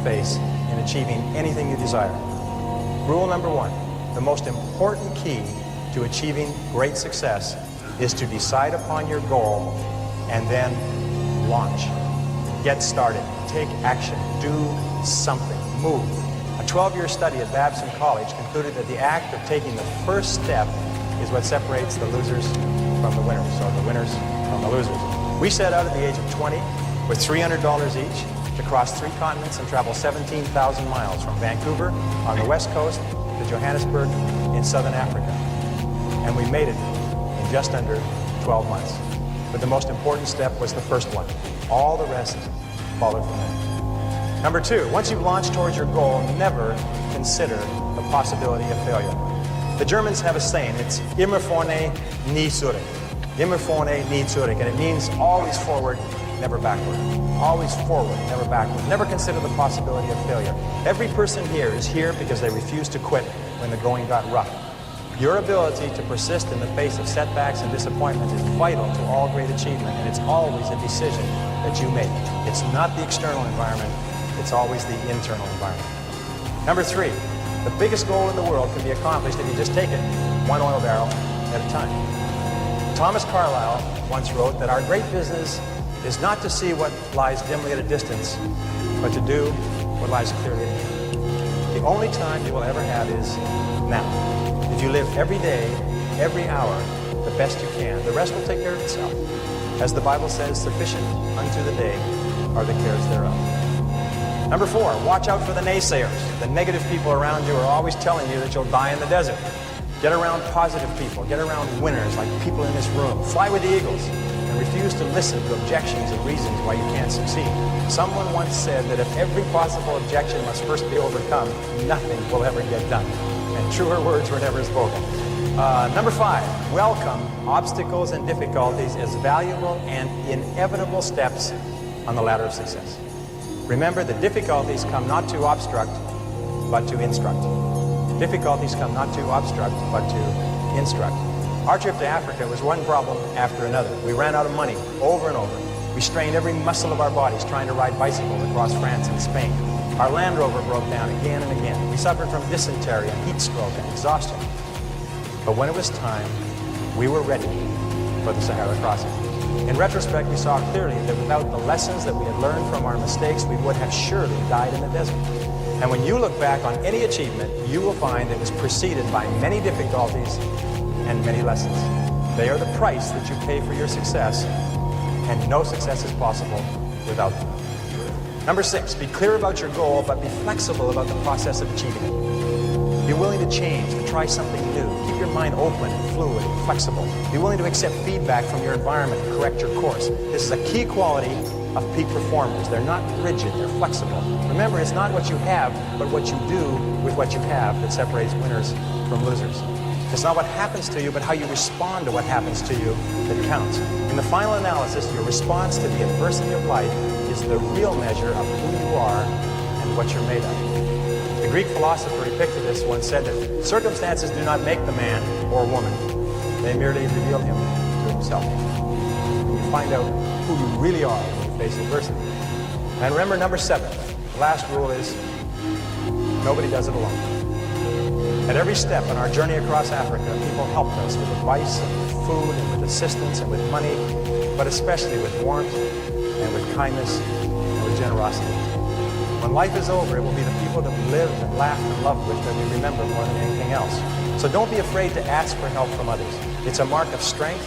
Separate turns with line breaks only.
face in achieving anything you desire. Rule number 1, the most important key to achieving great success is to decide upon your goal and then launch. Get started, take action, do something, move. A 12-year study at Babson College concluded that the act of taking the first step is what separates the losers from the winners, or the winners from the losers. We set out at the age of 20 with $300 each to cross 3 continents and travel 17,000 miles from Vancouver on the west coast to Johannesburg in southern Africa. And we made it in just under 12 months. But the most important step was the first one. All the rest followed from there. Number 2, once you've launched towards your goal, never consider the possibility of failure. The Germans have a saying, it's immer vorne, nie zurück. Immer vorne, nie zurück, and it means always forward, never backward. Always forward, never backward. Never consider the possibility of failure. Every person here is here because they refused to quit when the going got rough. Your ability to persist in the face of setbacks and disappointments is vital to all great achievement, and it's always a decision that you make. It's not the external environment, it's always the internal environment. Number 3, the biggest goal in the world can be accomplished if you just take it one oil barrel at a time. Thomas Carlyle once wrote that our great business is not to see what lies dimly at a distance, but to do what lies clearly at hand. The only time you will ever have is now. If you live every day, every hour, the best you can, the rest will take care of itself. As the Bible says, sufficient unto the day are the cares thereof. Number 4, watch out for the naysayers. The negative people around you are always telling you that you'll die in the desert. Get around positive people. Get around winners like people in this room. Fly with the eagles and refuse to listen to objections and reasons why you can't succeed. Someone once said that if every possible objection must first be overcome, nothing will ever get done. And truer words were never spoken. Number 5, welcome obstacles and difficulties as valuable and inevitable steps on the ladder of success. Remember that difficulties come not to obstruct, but to instruct. Difficulties come not to obstruct, but to instruct. Our trip to Africa was one problem after another. We ran out of money over and over. We strained every muscle of our bodies trying to ride bicycles across France and Spain. Our Land Rover broke down again and again. We suffered from dysentery and heat stroke and exhaustion. But when it was time, we were ready for the Sahara crossing. In retrospect, we saw clearly that without the lessons that we had learned from our mistakes, we would have surely died in the desert. And when you look back on any achievement, you will find it was preceded by many difficulties and many lessons. They are the price that you pay for your success, and no success is possible without them. Number 6, be clear about your goal, but be flexible about the process of achieving it. Be willing to change, to try something new. Keep your mind open and fluid and flexible. Be willing to accept feedback from your environment and correct your course. This is a key quality of peak performers. They're not rigid, they're flexible. Remember, it's not what you have, but what you do with what you have that separates winners from losers. It's not what happens to you, but how you respond to what happens to you that counts. In the final analysis, your response to the adversity of life is the real measure of who you are and what you're made of. The Greek philosopher Epictetus once said that circumstances do not make the man or woman. They merely reveal him to himself. And you find out who you really are when you face adversity. And remember, number 7, the last rule is nobody does it alone. At every step on our journey across Africa, people helped us with advice and with food and with assistance and with money, but especially with warmth and with kindness and with generosity. When life is over, it will be the people that we lived and laughed and loved with that we remember more than anything else. So don't be afraid to ask for help from others. It's a mark of strength